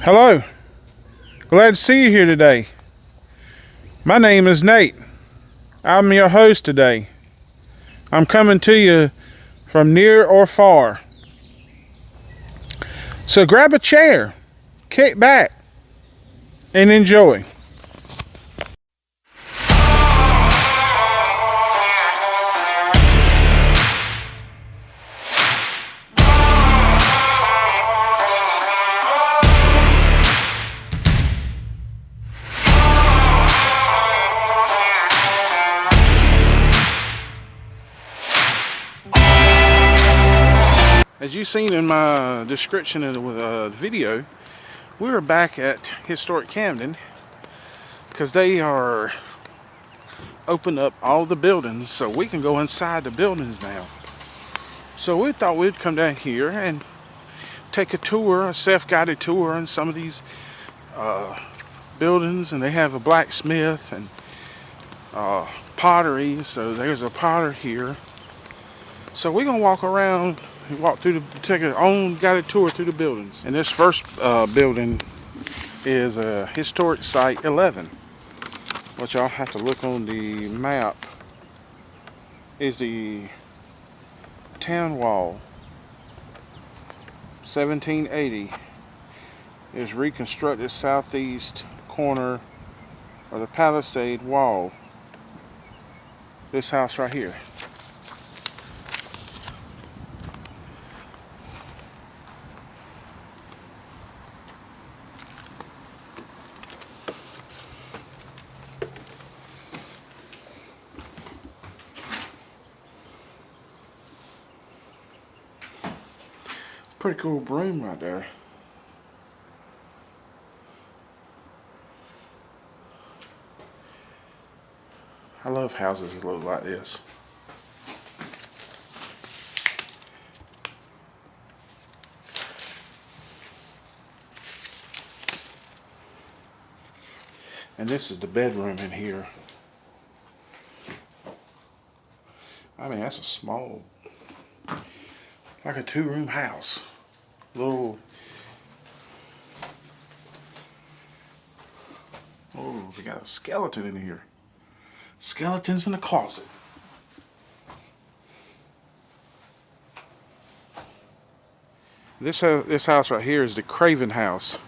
Hello, glad to see you here today. My name is Nate. I'm your host today. I'm coming to you from near or far. So grab a chair, kick back, and enjoy. As you've seen in my description of the video, we are back at historic Camden because they are opened up all the buildings so we can go inside the buildings now. So we thought we'd come down here and take a tour, a self-guided tour on some of these buildings. And they have a blacksmith and pottery, so there's a potter here. So we're gonna walk around and take our own guided tour through the buildings. And this first building is a historic site 11, which I'll have to look on the map. Is the town wall. 1780 is reconstructed southeast corner of the palisade wall. This house right here. Pretty cool broom right there. I love houses that look like this. And this is the bedroom in here. I mean, that's a small, like a 2-room house. Little, oh, we got a skeleton in here. Skeletons in the closet. This house right here is the Craven House.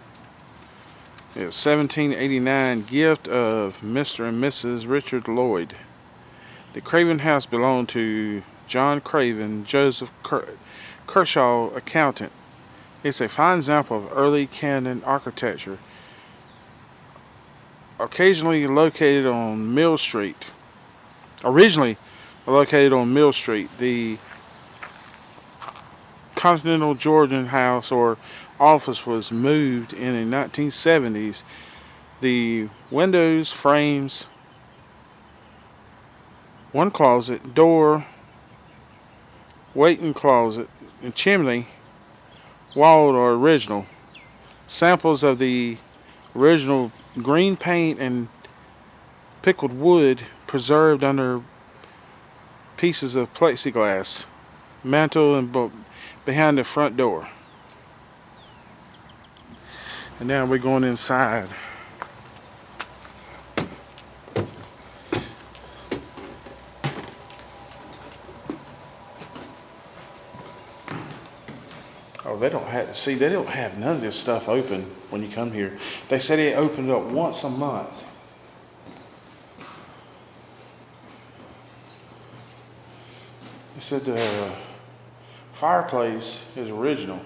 It's 1789 gift of Mr. and Mrs. Richard Lloyd. The Craven House belonged to John Craven, Joseph Kershaw, accountant. It's a fine example of early Camden architecture. Originally located on Mill Street, the Continental Georgian House or office was moved in the 1970s. The windows, frames, one closet, door, waiting closet, and chimney wall are original. Samples of the original green paint and pickled wood preserved under pieces of plexiglass, mantle and behind the front door. And now we're going inside. Oh, they don't have none of this stuff open when you come here. They said it opened up once a month. They said the fireplace is original.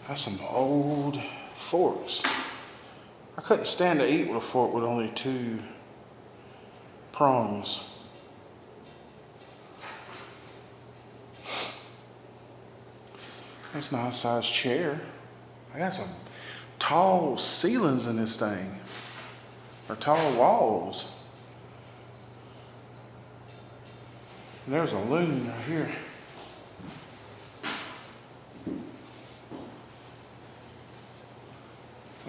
That's some old forks. I couldn't stand to eat with a fork with only 2 prongs. That's a nice sized chair. I got some tall ceilings in this thing. Or tall walls. And there's a loom right here.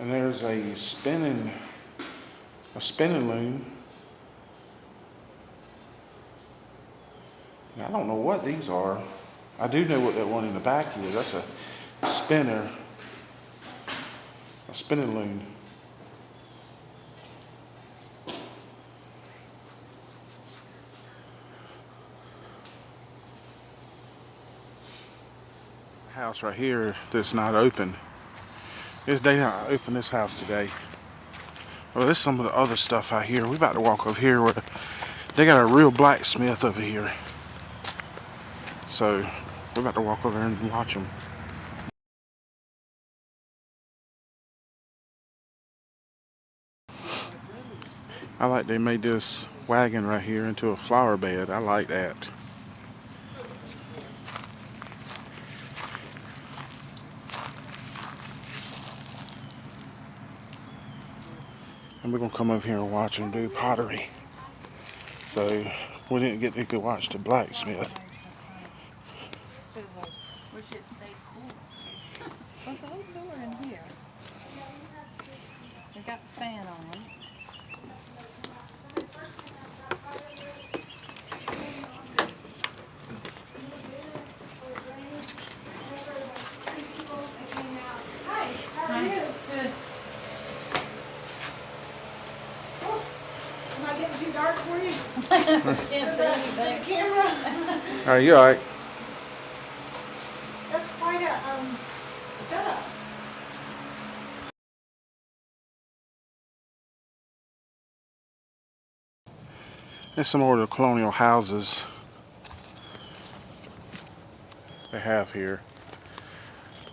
And there's a spinning loom. And I don't know what these are. I do know what that one in the back is. That's a spinner, a spinning loom. House right here that's not open. They not open this house today. Well, this is some of the other stuff out here. We about to walk over here where they got a real blacksmith over here. So we're about to walk over and watch them. I like they made this wagon right here into a flower bed. I like that. And we're gonna come over here and watch them do pottery. So we didn't get to go watch the blacksmith. What's the whole door in here? They got the fan on. Am I getting too dark for you? Can't see anything. The camera? Are you alright? That's quite a setup. There's some more of the colonial houses they have here.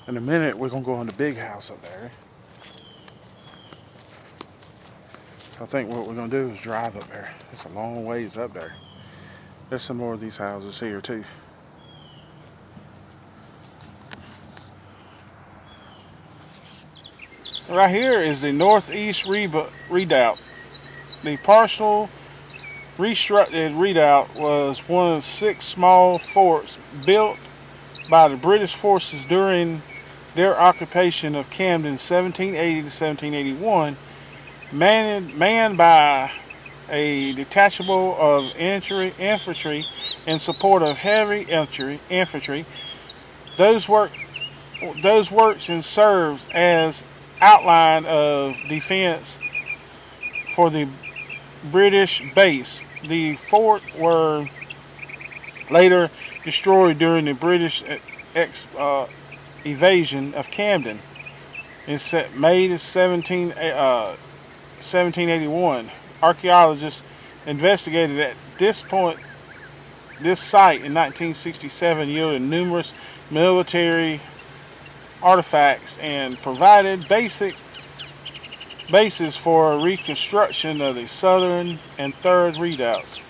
In a minute, we're gonna go in the big house up there. So I think what we're gonna do is drive up there. It's a long ways up there. There's some more of these houses here too. Right here is the northeast redoubt. The partial restructured redoubt was one of 6 small forts built by the British forces during their occupation of Camden 1780 to 1781, manned by a detachable of infantry in support of heavy infantry. Those works and serves as outline of defense for the British base. The fort were later destroyed during the British invasion of Camden in May 1781. Archaeologists investigated at this point. This site in 1967 yielded numerous military artifacts and provided basis for reconstruction of the southern and third redoubts.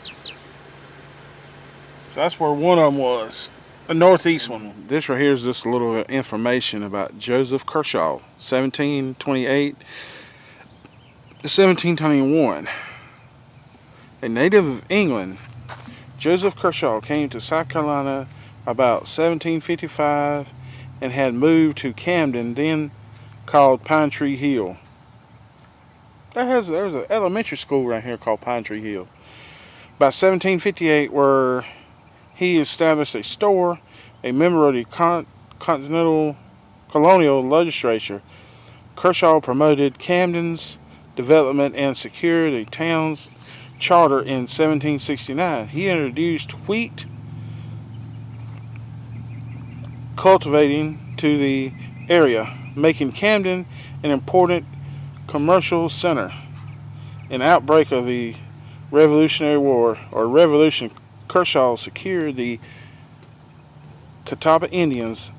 So that's where one of them was, the northeast one. This right here is just a little information about Joseph Kershaw, 1728 to 1721. A native of England, Joseph Kershaw came to South Carolina about 1755 and had moved to Camden, then called Pine Tree Hill. There's an elementary school right here called Pine Tree Hill. By 1758, where he established a store, a member of the Continental Colonial Legislature, Kershaw promoted Camden's development and secured a town's charter in 1769. He introduced wheat cultivating to the area, making Camden an important commercial center. In outbreak of the Revolutionary War or Revolution, Kershaw secured the Catawba Indians'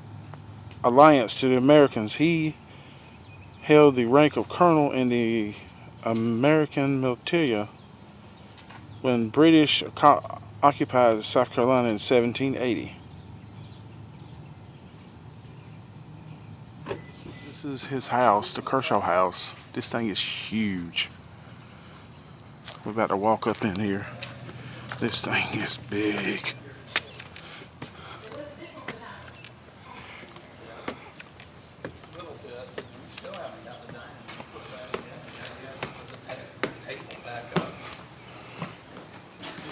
alliance to the Americans. He held the rank of colonel in the American militia when British occupied South Carolina in 1780. This is his house, the Kershaw House. This thing is huge. We're about to walk up in here. This thing is big.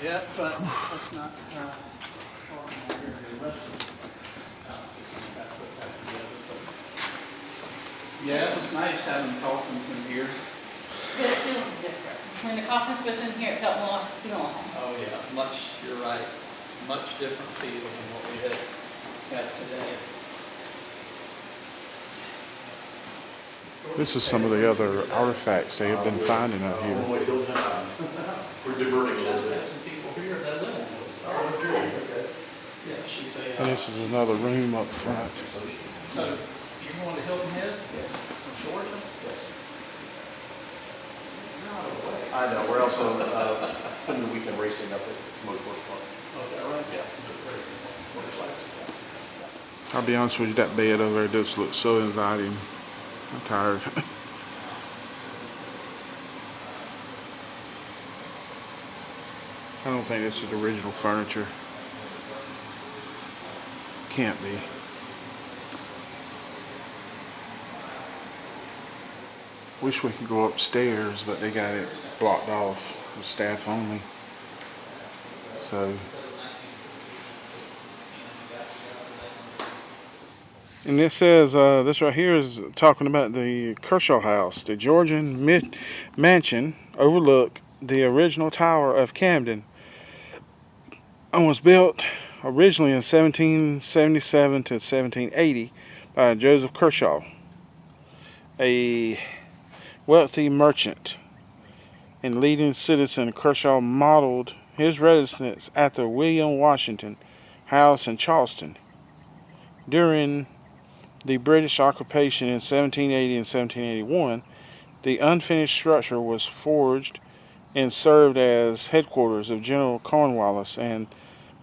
Yeah, but that's not Yeah, it was nice having coffins in here. But it feels different. When the coffins was in here, it felt more like funeral home. Oh yeah, you're right, much different feel than what we have today. This is some of the other artifacts they have been finding out here. We're diverting a little There's bit. some people here that live on it. Oh, okay, okay. Yeah, she's And this is another room up front. So, you're going to Hilton Head? Yes. From Georgia? Yes. I know, we're also spending the weekend racing up at Motorsports Park. Oh, is that right? Yeah. Motorcycles. I'll be honest with you, that bed over there just looks so inviting. I'm tired. I don't think this is original furniture. Can't be. Wish we could go upstairs, but they got it blocked off with staff only. So. And this says, this right here is talking about the Kershaw House. The Georgian mansion overlook the original Tower of Camden and was built originally in 1777 to 1780 by Joseph Kershaw, a wealthy merchant and leading citizen. Kershaw modeled his residence at the William Washington House in Charleston. During the British occupation in 1780 and 1781, the unfinished structure was forged and served as headquarters of General Cornwallis and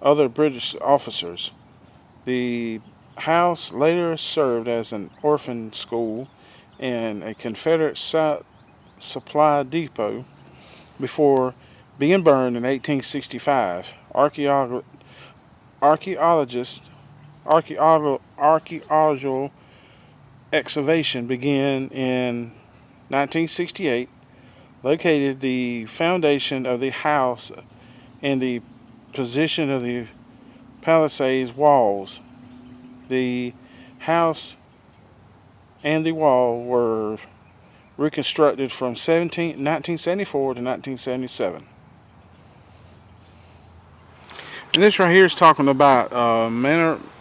other British officers. The house later served as an orphan school and a Confederate supply depot before being burned in 1865. Archaeological excavation began in 1968, located the foundation of the house and the position of the palisade walls. The house and the wall were reconstructed from 1974 to 1977. And this right here is talking about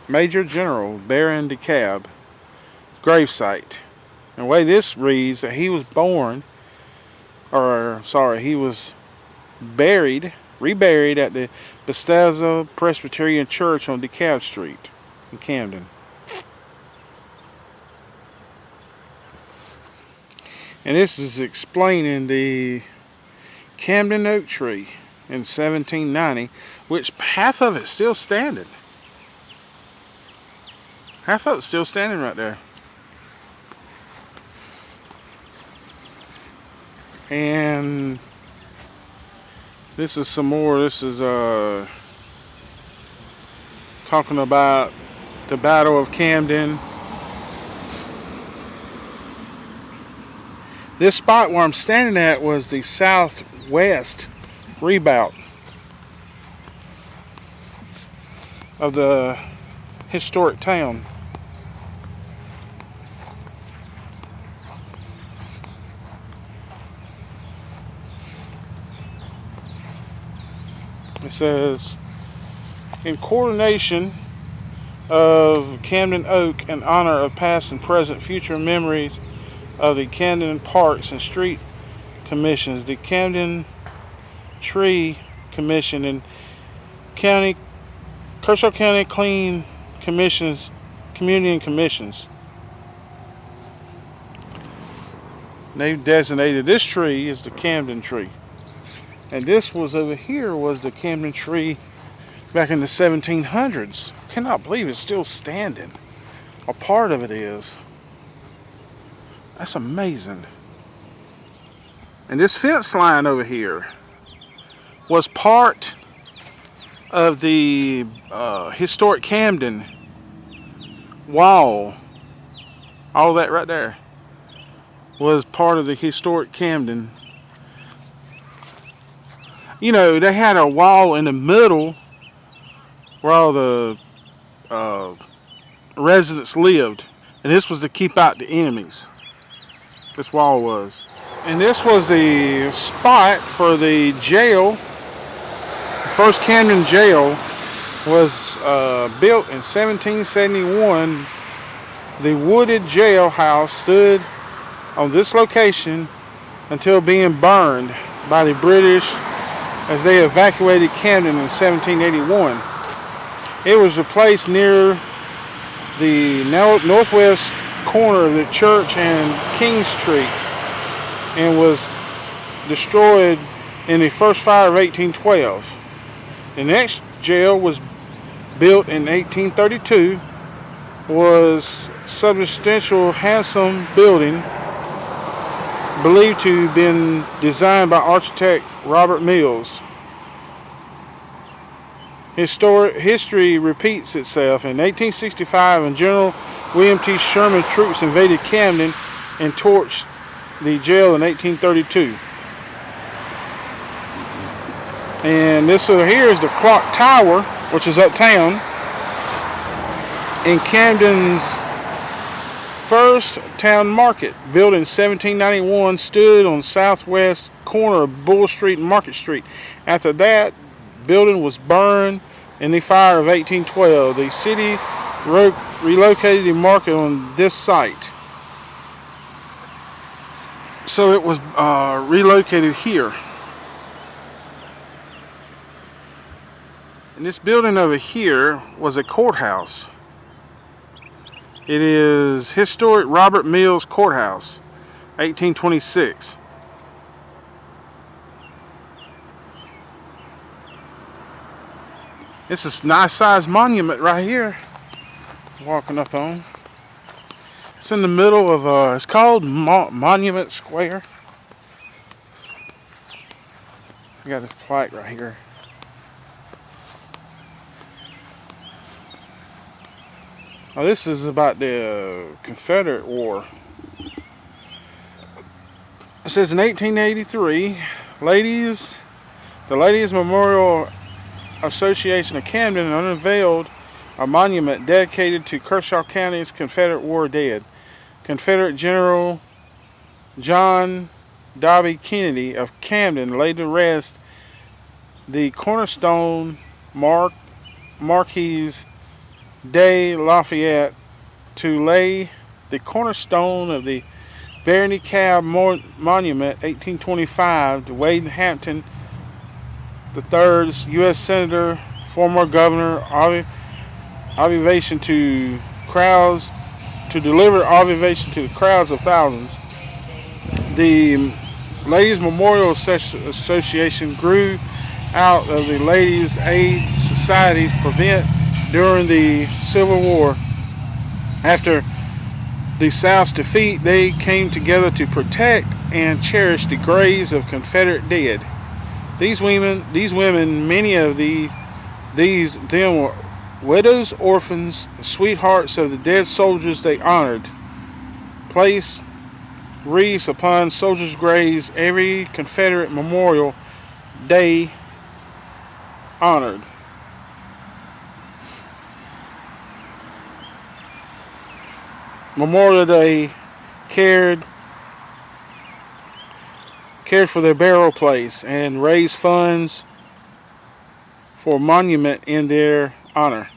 Major General Baron DeKalb gravesite. And the way this reads, that he was reburied at the Bethesda Presbyterian Church on DeKalb Street in Camden. And this is explaining the Camden Oak Tree in 1790, which half of it's still standing. Half of it's still standing right there. And this is some more. This is talking about the Battle of Camden. This spot where I'm standing at was the southwest redoubt of the historic town. It says, in coordination of Camden Oak in honor of past and present future memories of the Camden Parks and Street Commissions, the Camden Tree Commission, and Kershaw County Clean Commissions, Community and Commissions. They've designated this tree as the Camden tree. And this was over here was the Camden tree back in the 1700s. Cannot believe it's still standing. A part of it is. That's amazing. And this fence line over here was part of the historic Camden wall. All that right there was part of the historic Camden. You know, they had a wall in the middle where all the residents lived, and this was to keep out the enemies. This wall was. And this was the spot for the jail. The first Camden Jail was built in 1771. The wooded jail house stood on this location until being burned by the British as they evacuated Camden in 1781. It was replaced near the northwest corner of the church and King Street and was destroyed in the first fire of 1812. The next jail was built in 1832, was substantial handsome building believed to have been designed by architect Robert Mills. History repeats itself. In 1865, when General William T. Sherman's troops invaded Camden and torched the jail in 1832. And this over here is the Clock Tower, which is uptown. In Camden's first town market, built in 1791, stood on the southwest corner of Bull Street and Market Street. After that, building was burned in the fire of 1812. The city relocated the market on this site. So it was relocated here. And this building over here was a courthouse. It is historic Robert Mills Courthouse, 1826. This is a nice sized monument right here. Walking up on. It's in the middle of, it's called Monument Square. I got this plaque right here. Oh, this is about the Confederate War. It says in 1883, the Ladies Memorial Association of Camden unveiled a monument dedicated to Kershaw County's Confederate War dead. Confederate General John Dobby Kennedy of Camden laid to rest the cornerstone Marquis de Lafayette to lay the cornerstone of the DeKalb Monument, 1825, to Wade Hampton III, U.S. Senator, former governor, to deliver ovation to the crowds of thousands. The Ladies Memorial Association grew out of the Ladies Aid Society during the Civil War. After the South's defeat, they came together to protect and cherish the graves of Confederate dead. These women, many of them were widows, orphans, sweethearts of the dead soldiers they honored. Placed wreaths upon soldiers' graves every Confederate Memorial Day honored. Memorial Day cared for their burial place and raised funds for a monument in their honor.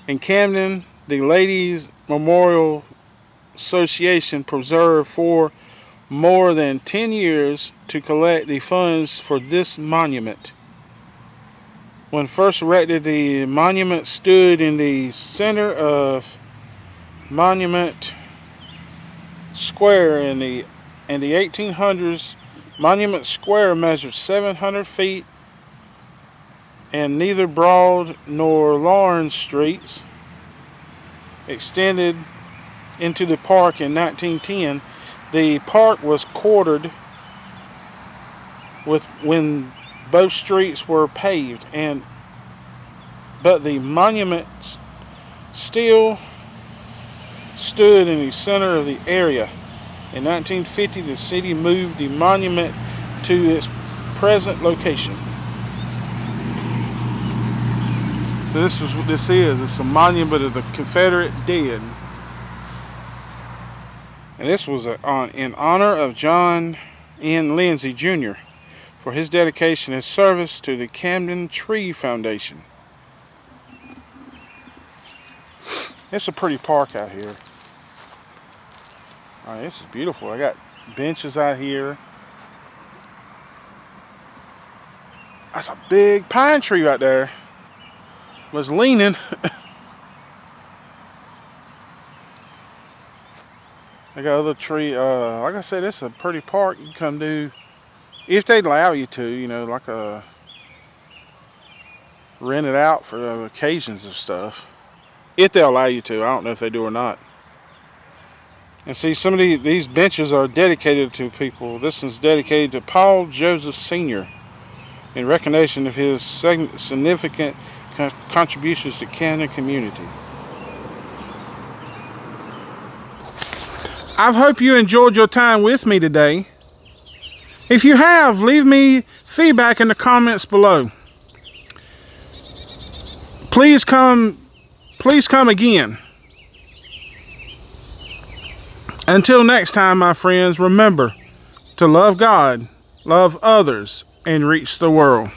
In Camden, the Ladies Memorial Association preserved for more than 10 years to collect the funds for this monument. When first erected, the monument stood in the center of Monument Square. In the 1800s, Monument Square measured 700 feet, and neither Broad nor Lawrence Streets extended into the park. In 1910, the park was quartered when both streets were paved, but the monument still stood in the center of the area. In 1950, the city moved the monument to its present location. So this is what this is. It's a monument of the Confederate dead. And this was in honor of John N. Lindsay Jr. for his dedication and service to the Camden Tree Foundation. It's a pretty park out here. Oh, this is beautiful. I got benches out here. That's a big pine tree right there. Was leaning. I got other tree. Like I said, it's a pretty park. You can come do, if they'd allow you to, you know, like rent it out for occasions of stuff. If they'll allow you to. I don't know if they do or not. And see, some of these benches are dedicated to people. This is dedicated to Paul Joseph Sr. in recognition of his significant contributions to Camden community. I hope you enjoyed your time with me today. If you have, leave me feedback in the comments below. Please come again. Until next time, my friends, remember to love God, love others, and reach the world.